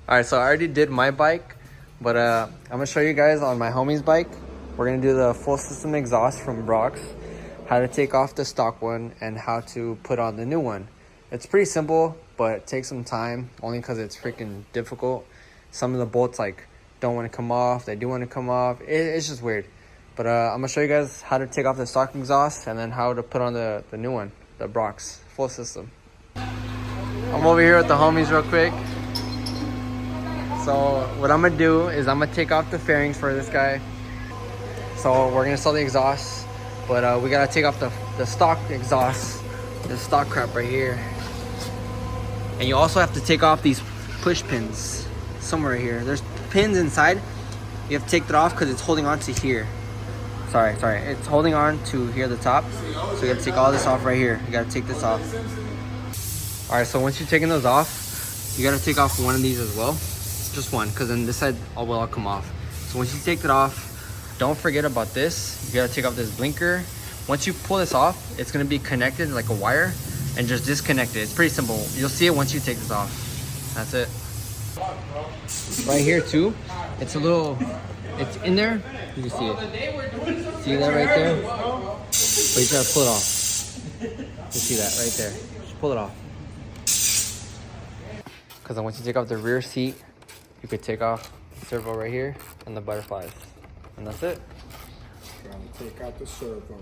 All right, so I already did my bike, but I'm gonna show you guys on my homie's bike. We're gonna do the full system exhaust from Brock's, how to take off the stock one, and how to put on the new one. It's pretty simple, but it takes some time, only because it's freaking difficult. Some of the bolts like don't want to come off, they do want to come off. It's just weird. But I'm gonna show you guys how to take off the stock exhaust and then how to put on the new one, the Brock's full system. I'm over here with the homies real quick. So what I'm gonna do is I'm gonna take off the fairings for this guy. So we're gonna install the exhaust, but we gotta take off the stock exhaust, the stock crap right here. And you also have to take off these push pins somewhere here. There's pins inside. You have to take that off because it's holding on to here. Sorry, it's holding on to here, the top. So you gotta take all this off right here. You gotta take this off. All right, so once you're taking those off, you gotta take off one of these as well. Just one, because then this side will all come off. So once you take it off, don't forget about this. You gotta take off this blinker. Once you pull this off, it's gonna be connected like a wire, and just disconnect it. It's pretty simple. You'll see it once you take this off. That's it. Right here too, it's in there. You can see it. See that right there? But you gotta pull it off. You see that right there. Just pull it off. Because then once you take off the rear seat, you could take off the servo right here and the butterflies. And that's it. Gotta take out the servo.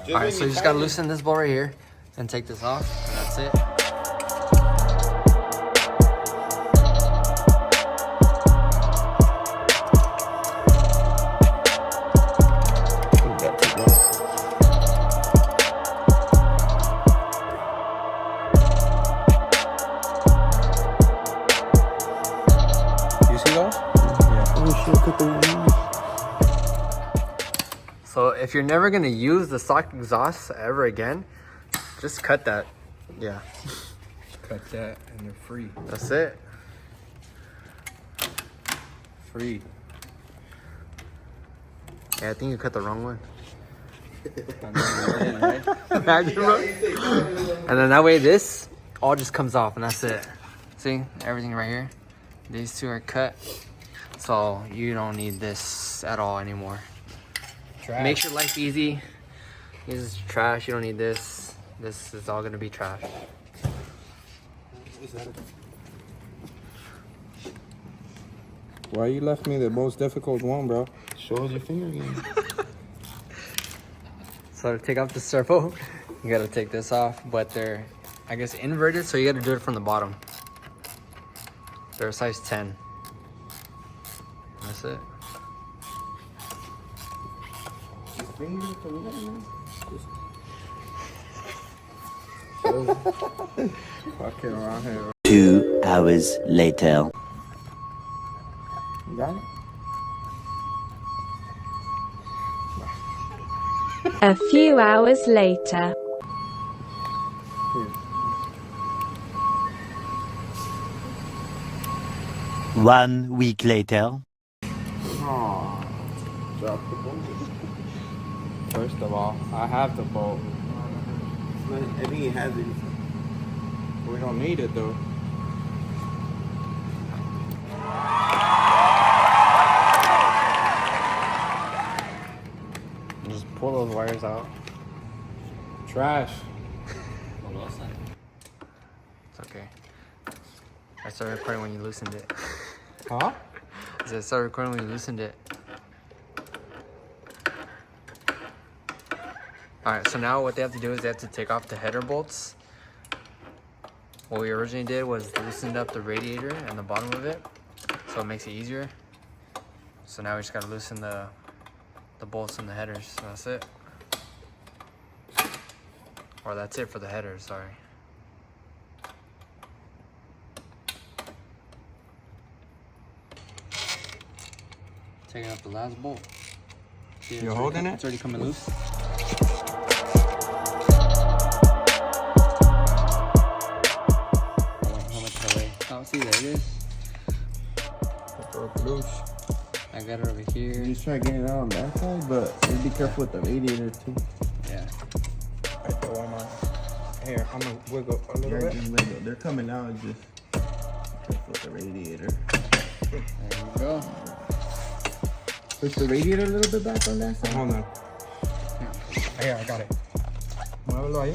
Alright, so you just gotta loosen this bolt right here and take this off. And that's it. So if you're never gonna use the stock exhaust ever again, just cut that. Yeah. Cut that and they're free. That's it. Free. Yeah, I think you cut the wrong one. Right? Imagine, bro. And then that way this all just comes off and that's it. See, everything right here. These two are cut. So you don't need this at all anymore. Trash. Makes your life easy. This is trash. You don't need this. This is all gonna be trash. Why you left me the most difficult one, bro? Show us your finger again. So to take off the servo, you gotta take this off, but they're, I guess, inverted, so you gotta do it from the bottom. They're a size 10. That's it. Fucking around here. 2 hours later. You got it? A few hours later. Here. 1 week later. Oh, drop the bolt. First of all, I have the bolt. I think it has it. We don't need it though. Just pull those wires out. Trash. It's okay. I started recording when you loosened it. Huh? I said I started recording when you loosened it. Alright, so now what they have to do is they have to take off the header bolts. What we originally did was loosened up the radiator and the bottom of it, so it makes it easier. So now we just gotta loosen the bolts and the headers, so that's it. Or that's it for the headers, sorry. Taking out the last bolt. See, You're holding it? It's already coming loose. How much do I weigh? Oh, see, there it is. Broke loose. I got it over here. Just try to get it out on that side, but just be careful with the radiator too. Yeah. I throw them on. Here, I'm gonna wiggle a little Yeah, They're, bit. just wiggle. They're coming out. Just careful with the radiator. There you go. Push the radiator a little bit back on that side. Hold on. Here, I got it. Muévelo ahí.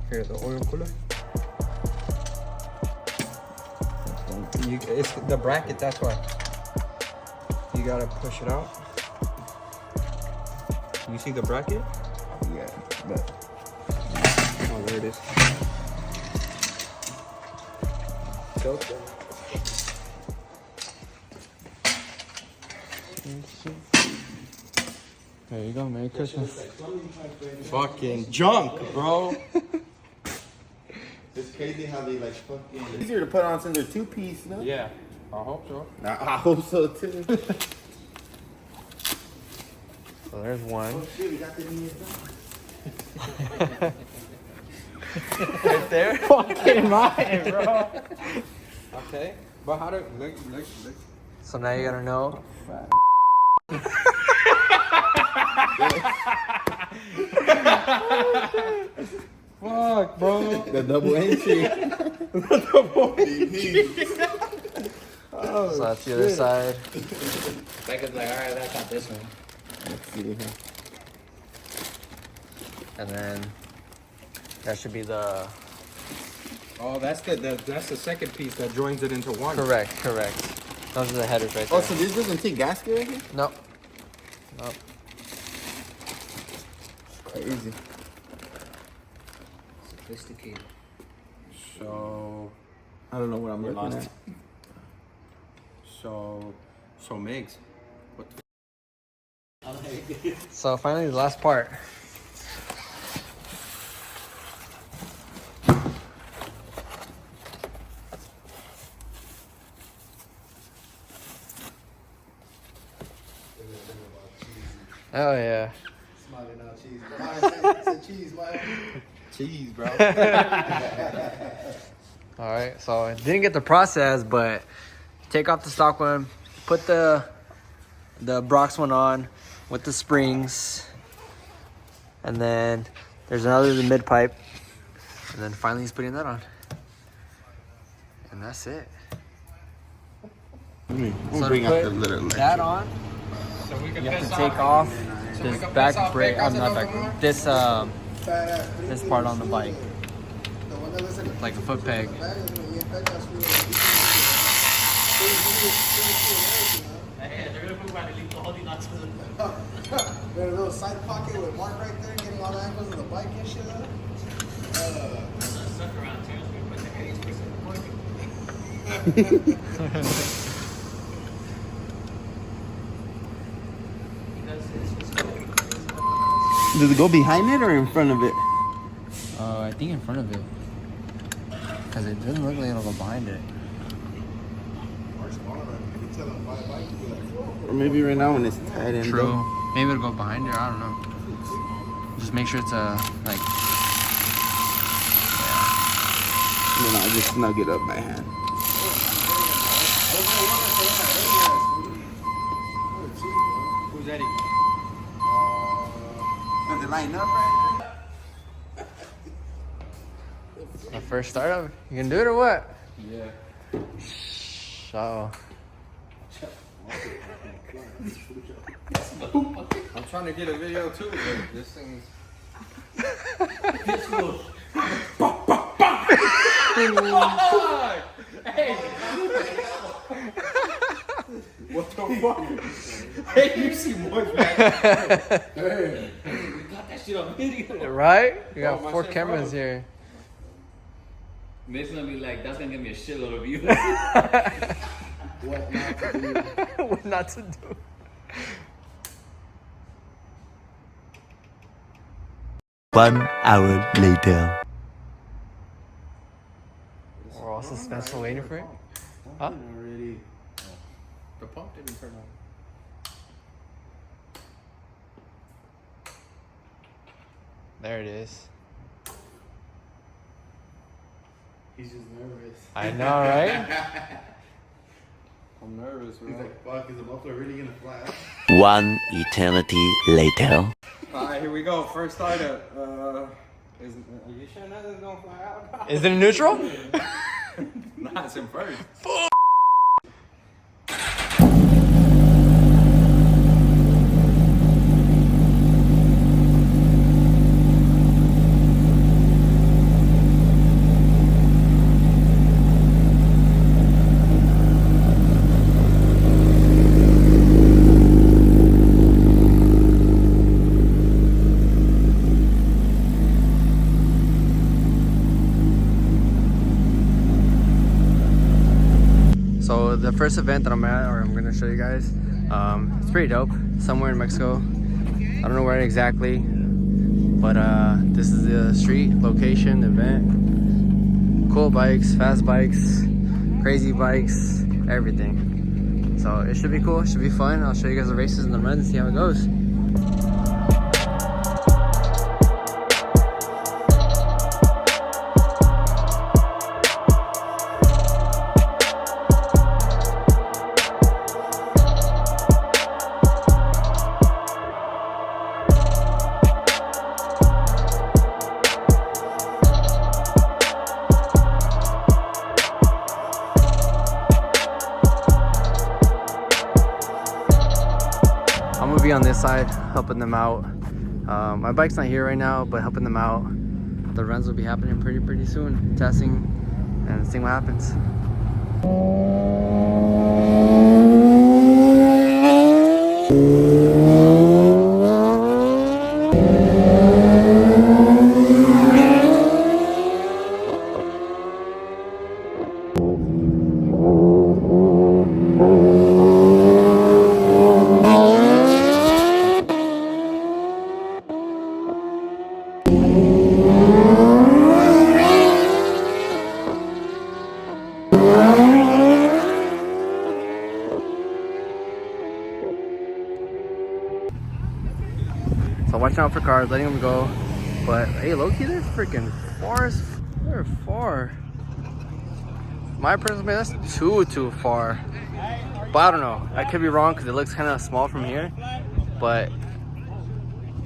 Here, the oil cooler. It's the bracket, that's why. You gotta push it out. You see the bracket? Yeah, but Oh, there it is. Tilt it. There you go. Merry Christmas. Fucking junk, bro. It's crazy how they like fucking. easier to put on since they're two-piece, no? Yeah, I hope so. I hope so too. So there's one. Oh shit, we got the new Right there. Fucking mine, bro. Okay, but how do look? So now you gotta know. Fuck, bro. The double entry. So that's the other side. Becca's like, alright, that's not this one. Let's see here. And then that should be the Oh, that's the second piece that joins it into one. correct. Those are the headers right there. Oh, so this doesn't take gasket right here? Nope. Crazy. Sophisticated. So, I don't know what I'm looking at. so Migs. What the So finally the last part. Oh yeah. Smiling now, cheese. It's a cheese, man. cheese, bro? All right. So I didn't get the process, but take off the stock one, put the Brox one on with the springs, and then there's another the mid pipe, and then finally he's putting that on, and that's it. So bring to out put the little that on, So we can you have to take off this back brake. I'm not back brake. This this part on the bike, like a foot peg. Got a little side pocket with Mark right there, getting all the angles of the bike and shit. Does it go behind it or in front of it? I think in front of it, because it doesn't look like it'll go behind it. Or maybe right now when it's tied in. True. Maybe it'll go behind it. I don't know. Just make sure it's like. Then I'll just snug it up by hand. Who's Eddie? Does it line up right? The first startup. You can do it or what? Yeah. So. I'm trying to get a video too, but this thing's. Hey! What the fuck? Hey, you see more, man. Hey. We got that shit on video. Right? You got Oh, my 4 shit cameras broke. here. Mason's gonna be like, that's gonna give me a shitload of views. What not to do? What not to do? One hour later. We're all suspenseful waiting for it. Huh? Already. The pump didn't turn on. There it is. He's just nervous. I know, right? I'm nervous, bro. He's like, fuck, is the muffler really gonna fly out? One eternity later. Alright, here we go. First startup. Are you sure nothing's gonna fly out? Is it in neutral? Nah, it's in first. So the first event that I'm at, or I'm gonna show you guys, it's pretty dope. Somewhere in Mexico. I don't know where exactly, but this is the street, location, event. Cool bikes, fast bikes, crazy bikes, everything. So it should be cool, it should be fun. I'll show you guys the races and the runs and see how it goes. I'm gonna be on this side helping them out. My bike's not here right now, but helping them out. The runs will be happening pretty soon. Testing and seeing what happens. So watching out for cars, letting them go. But hey, low-key, they're freaking far. They're far. My personal opinion, that's too far. But I don't know. I could be wrong because it looks kind of small from here. But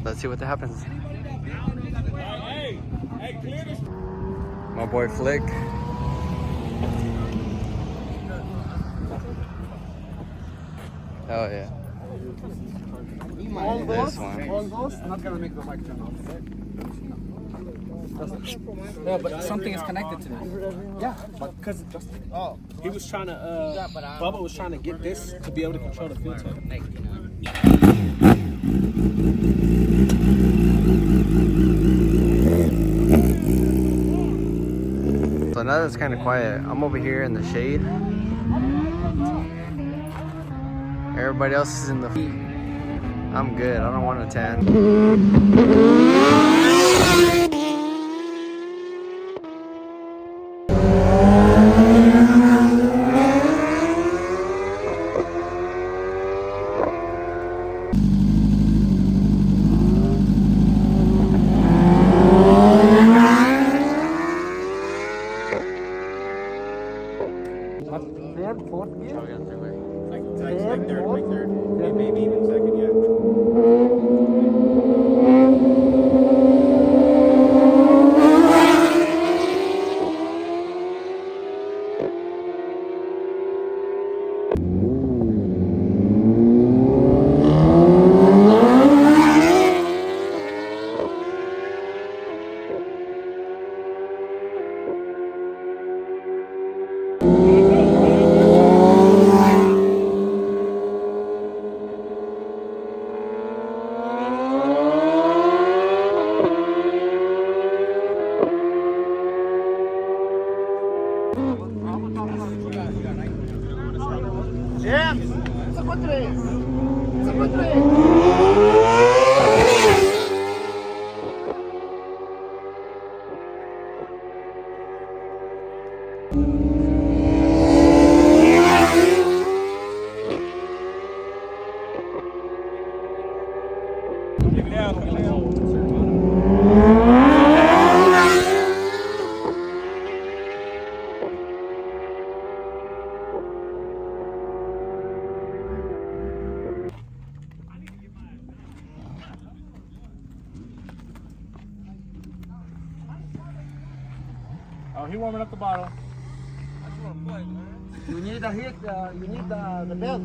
let's see what happens. My boy Flick. Oh yeah. This one. Not gonna make the mic turn off. Yeah, but something is connected to this. Yeah, but because He was trying to, Bubba was trying to get this to be able to control the filter. So now that it's kind of quiet, I'm over here in the shade. Everybody else is in the heat. I'm good. I don't want a tan. Third, maybe even second, yeah. He warming up the bottle. You need the heat. You need the belt.